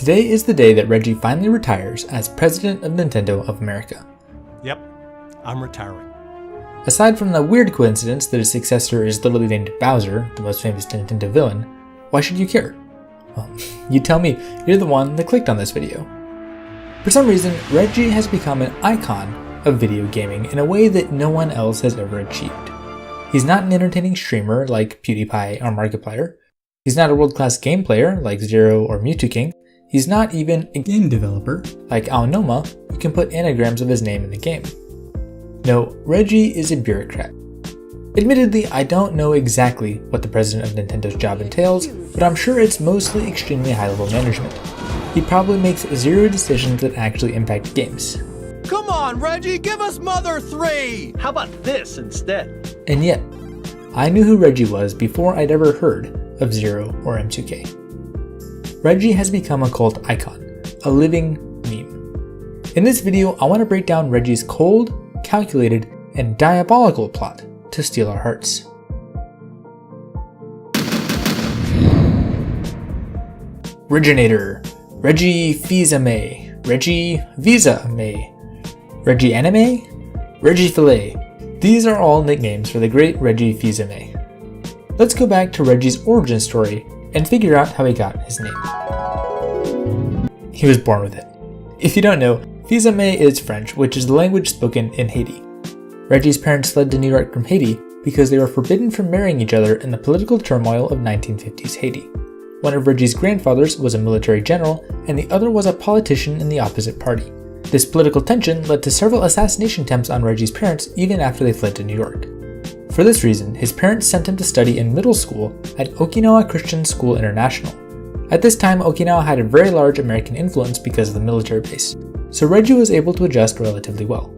Today is the day that Reggie finally retires as President of Nintendo of America. Yep, I'm retiring. Aside from the weird coincidence that his successor is literally named Bowser, the most famous Nintendo villain, why should you care? Well, you tell me, you're the one that clicked on this video. For some reason, Reggie has become an icon of video gaming in a way that no one else has ever achieved. He's not an entertaining streamer like PewDiePie or Markiplier. He's not a world-class game player like Zero or Mewtwo King. He's not even a game developer like Aonoma, who can put anagrams of his name in the game. No, Reggie is a bureaucrat. Admittedly, I don't know exactly what the president of Nintendo's job entails, but I'm sure it's mostly extremely high-level management. He probably makes zero decisions that actually impact games. Come on, Reggie, give us Mother 3! How about this instead? And yet, I knew who Reggie was before I'd ever heard of Zero or M2K. Reggie has become a cult icon, a living meme. In this video, I want to break down Reggie's cold, calculated, and diabolical plot to steal our hearts. Originator: Reggie Fils-Aime, Reggie Visa-Aime, Reggie Anime, Reggie Filet. These are all nicknames for the great Reggie Fils-Aime. Let's go back to Reggie's origin story and figure out how he got his name. He was born with it. If you don't know, Fils-Aime is French, which is the language spoken in Haiti. Reggie's parents fled to New York from Haiti because they were forbidden from marrying each other in the political turmoil of 1950s Haiti. One of Reggie's grandfathers was a military general, and the other was a politician in the opposite party. This political tension led to several assassination attempts on Reggie's parents even after they fled to New York. For this reason, his parents sent him to study in middle school at Okinawa Christian School International. At this time, Okinawa had a very large American influence because of the military base, so Reggie was able to adjust relatively well.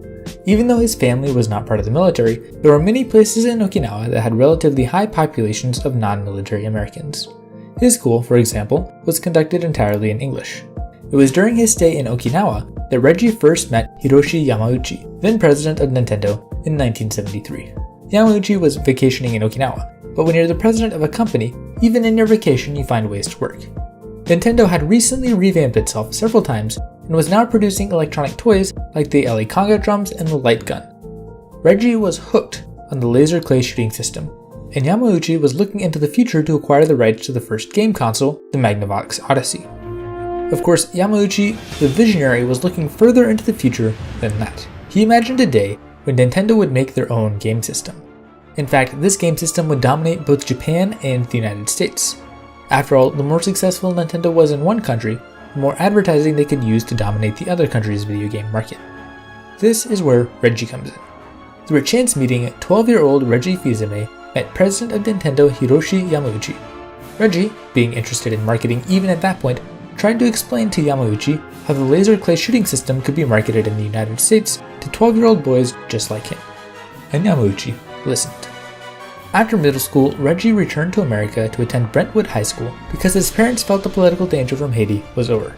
Even though his family was not part of the military, there were many places in Okinawa that had relatively high populations of non-military Americans. His school, for example, was conducted entirely in English. It was during his stay in Okinawa that Reggie first met Hiroshi Yamauchi, then president of Nintendo, in 1973. Yamauchi was vacationing in Okinawa, but when you're the president of a company, even in your vacation you find ways to work. Nintendo had recently revamped itself several times and was now producing electronic toys like the LA Conga drums and the light gun. Reggie was hooked on the laser clay shooting system, and Yamauchi was looking into the future to acquire the rights to the first game console, the Magnavox Odyssey. Of course, Yamauchi, the visionary, was looking further into the future than that. He imagined a day when Nintendo would make their own game system. In fact, this game system would dominate both Japan and the United States. After all, the more successful Nintendo was in one country, the more advertising they could use to dominate the other country's video game market. This is where Reggie comes in. Through a chance meeting, 12-year-old Reggie Fils-Aime met President of Nintendo Hiroshi Yamauchi. Reggie, being interested in marketing even at that point, tried to explain to Yamauchi how the laser clay shooting system could be marketed in the United States to 12-year-old boys just like him. And Yamauchi listened. After middle school, Reggie returned to America to attend Brentwood High School because his parents felt the political danger from Haiti was over.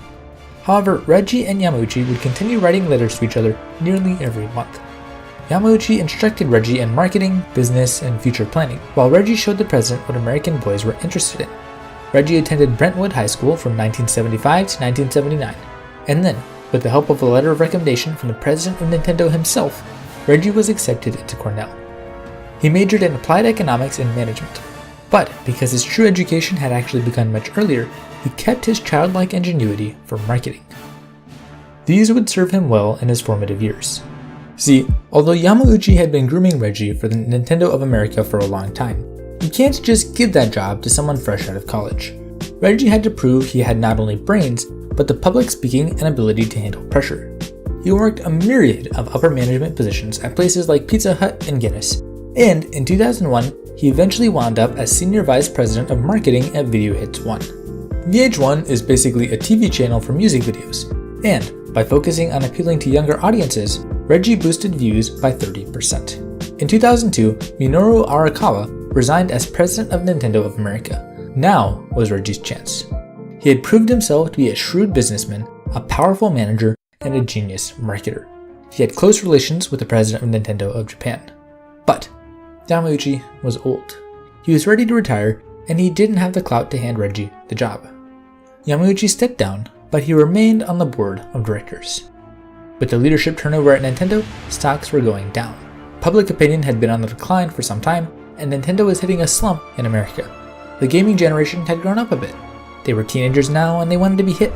However, Reggie and Yamauchi would continue writing letters to each other nearly every month. Yamauchi instructed Reggie in marketing, business, and future planning, while Reggie showed the president what American boys were interested in. Reggie attended Brentwood High School from 1975 to 1979, and then, with the help of a letter of recommendation from the president of Nintendo himself, Reggie was accepted into Cornell. He majored in applied economics and management, but because his true education had actually begun much earlier, he kept his childlike ingenuity for marketing. These would serve him well in his formative years. See, although Yamauchi had been grooming Reggie for the Nintendo of America for a long time, you can't just give that job to someone fresh out of college. Reggie had to prove he had not only brains, but the public speaking and ability to handle pressure. He worked a myriad of upper management positions at places like Pizza Hut and Guinness, and in 2001, he eventually wound up as Senior Vice President of Marketing at Video Hits 1. VH1 is basically a TV channel for music videos, and by focusing on appealing to younger audiences, Reggie boosted views by 30%. In 2002, Minoru Arakawa resigned as president of Nintendo of America. Now was Reggie's chance. He had proved himself to be a shrewd businessman, a powerful manager, and a genius marketer. He had close relations with the president of Nintendo of Japan. But Yamauchi was old. He was ready to retire, and he didn't have the clout to hand Reggie the job. Yamauchi stepped down, but he remained on the board of directors. With the leadership turnover at Nintendo, stocks were going down. Public opinion had been on the decline for some time, and Nintendo was hitting a slump in America. The gaming generation had grown up a bit. They were teenagers now and they wanted to be hip.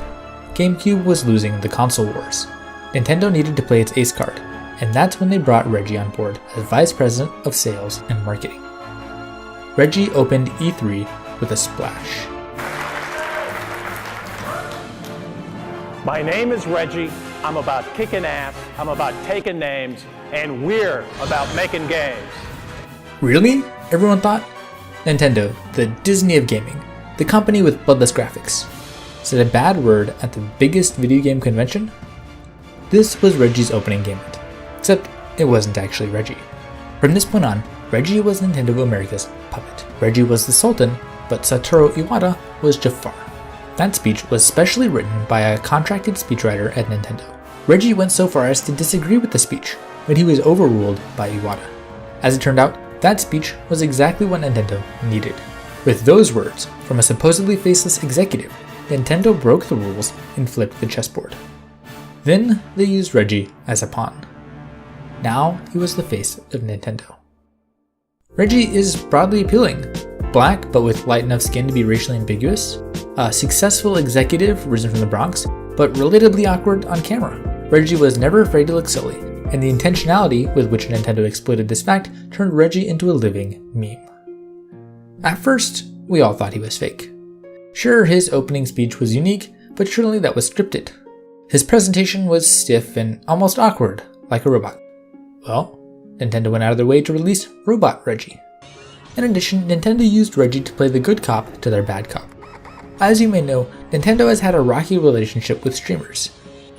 GameCube was losing the console wars. Nintendo needed to play its ace card, and that's when they brought Reggie on board as Vice President of Sales and Marketing. Reggie opened E3 with a splash. My name is Reggie. I'm about kicking ass, I'm about taking names, and we're about making games. Really? Everyone thought? Nintendo, the Disney of gaming, the company with bloodless graphics, said a bad word at the biggest video game convention? This was Reggie's opening game event, except it wasn't actually Reggie. From this point on, Reggie was Nintendo of America's puppet. Reggie was the Sultan, but Satoru Iwata was Jafar. That speech was specially written by a contracted speechwriter at Nintendo. Reggie went so far as to disagree with the speech, but he was overruled by Iwata. As it turned out, that speech was exactly what Nintendo needed. With those words from a supposedly faceless executive, Nintendo broke the rules and flipped the chessboard. Then they used Reggie as a pawn. Now he was the face of Nintendo. Reggie is broadly appealing. Black, but with light enough skin to be racially ambiguous. A successful executive risen from the Bronx, but relatably awkward on camera. Reggie was never afraid to look silly, and the intentionality with which Nintendo exploited this fact turned Reggie into a living meme. At first, we all thought he was fake. Sure, his opening speech was unique, but surely that was scripted. His presentation was stiff and almost awkward, like a robot. Well, Nintendo went out of their way to release Robot Reggie. In addition, Nintendo used Reggie to play the good cop to their bad cop. As you may know, Nintendo has had a rocky relationship with streamers.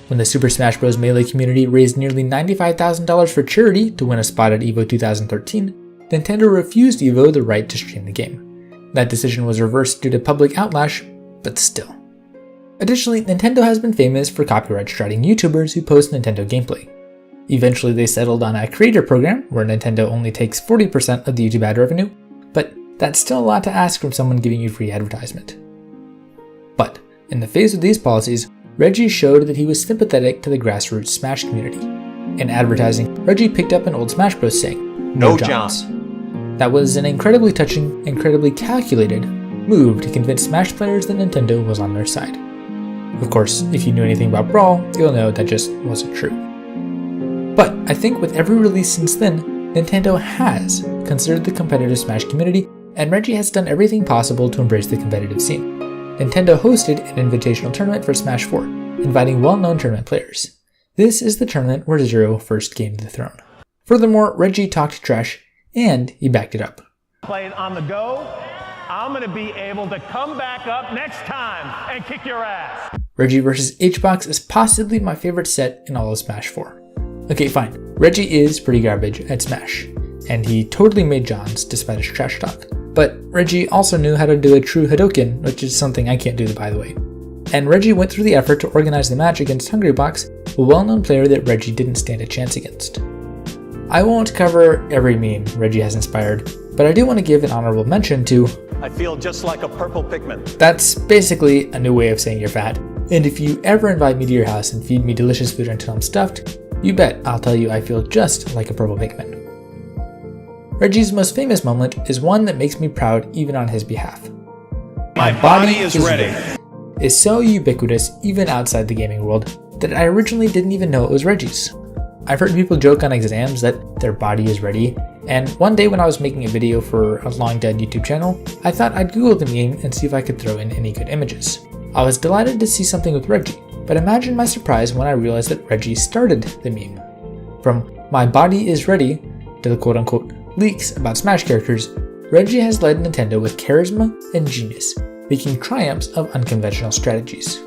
When the Super Smash Bros. Melee community raised nearly $95,000 for charity to win a spot at EVO 2013, Nintendo refused EVO the right to stream the game. That decision was reversed due to public outlash, but still. Additionally, Nintendo has been famous for copyright striking YouTubers who post Nintendo gameplay. Eventually they settled on a creator program where Nintendo only takes 40% of the YouTube ad revenue, but that's still a lot to ask from someone giving you free advertisement. But in the face of these policies, Reggie showed that he was sympathetic to the grassroots Smash community. In advertising, Reggie picked up an old Smash Bros. Saying, "No Johns." That was an incredibly touching, incredibly calculated move to convince Smash players that Nintendo was on their side. Of course, if you knew anything about Brawl, you'll know that just wasn't true. But I think with every release since then, Nintendo has considered the competitive Smash community, and Reggie has done everything possible to embrace the competitive scene. Nintendo hosted an invitational tournament for Smash 4, inviting well-known tournament players. This is the tournament where Zero first gained the throne. Furthermore, Reggie talked trash, and he backed it up. Played on the go, I'm gonna be able to come back up next time and kick your ass. Reggie vs. HBox is possibly my favorite set in all of Smash 4. Okay, fine. Reggie is pretty garbage at Smash, and he totally made Johns despite his trash talk. But Reggie also knew how to do a true Hadoken, which is something I can't do, by the way. And Reggie went through the effort to organize the match against Hungrybox, a well-known player that Reggie didn't stand a chance against. I won't cover every meme Reggie has inspired, but I do want to give an honorable mention to I feel just like a purple pikmin. That's basically a new way of saying you're fat. And if you ever invite me to your house and feed me delicious food until I'm stuffed, you bet I'll tell you I feel just like a purple pikmin. Reggie's most famous moment is one that makes me proud even on his behalf. My body is ready. Is so ubiquitous even outside the gaming world that I originally didn't even know it was Reggie's. I've heard people joke on exams that their body is ready, and one day when I was making a video for a long dead YouTube channel, I thought I'd Google the meme and see if I could throw in any good images. I was delighted to see something with Reggie, but imagine my surprise when I realized that Reggie started the meme. From "my body is ready" to the quote-unquote leaks about Smash characters, Reggie has led Nintendo with charisma and genius, making triumphs of unconventional strategies.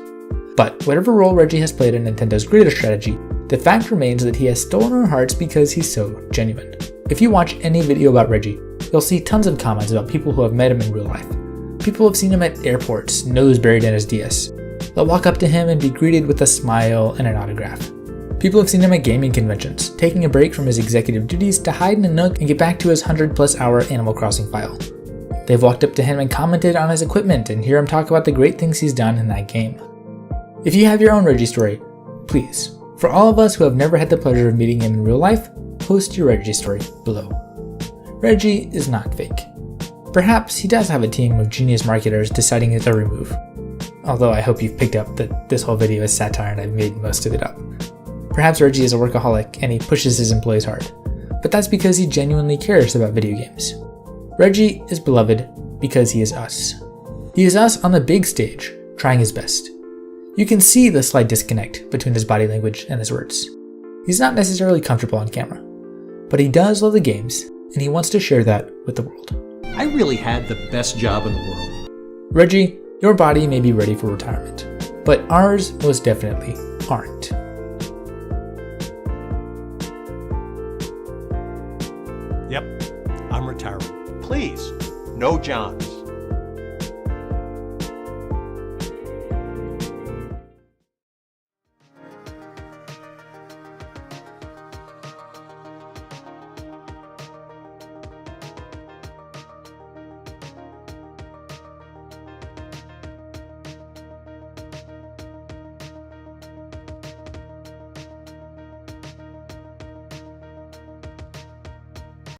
But whatever role Reggie has played in Nintendo's greater strategy, the fact remains that he has stolen our hearts because he's so genuine. If you watch any video about Reggie, you'll see tons of comments about people who have met him in real life. People have seen him at airports, nose buried in his DS. They'll walk up to him and be greeted with a smile and an autograph. People have seen him at gaming conventions, taking a break from his executive duties to hide in a nook and get back to his 100+ hour Animal Crossing file. They've walked up to him and commented on his equipment and hear him talk about the great things he's done in that game. If you have your own Reggie story, please, for all of us who have never had the pleasure of meeting him in real life, post your Reggie story below. Reggie is not fake. Perhaps he does have a team of genius marketers deciding his every move. Although I hope you've picked up that this whole video is satire and I've made most of it up. Perhaps Reggie is a workaholic and he pushes his employees hard, but that's because he genuinely cares about video games. Reggie is beloved because he is us. He is us on the big stage, trying his best. You can see the slight disconnect between his body language and his words. He's not necessarily comfortable on camera, but he does love the games and he wants to share that with the world. I really had the best job in the world. Reggie, your body may be ready for retirement, but ours most definitely aren't. Yep, I'm retiring. Please, no John.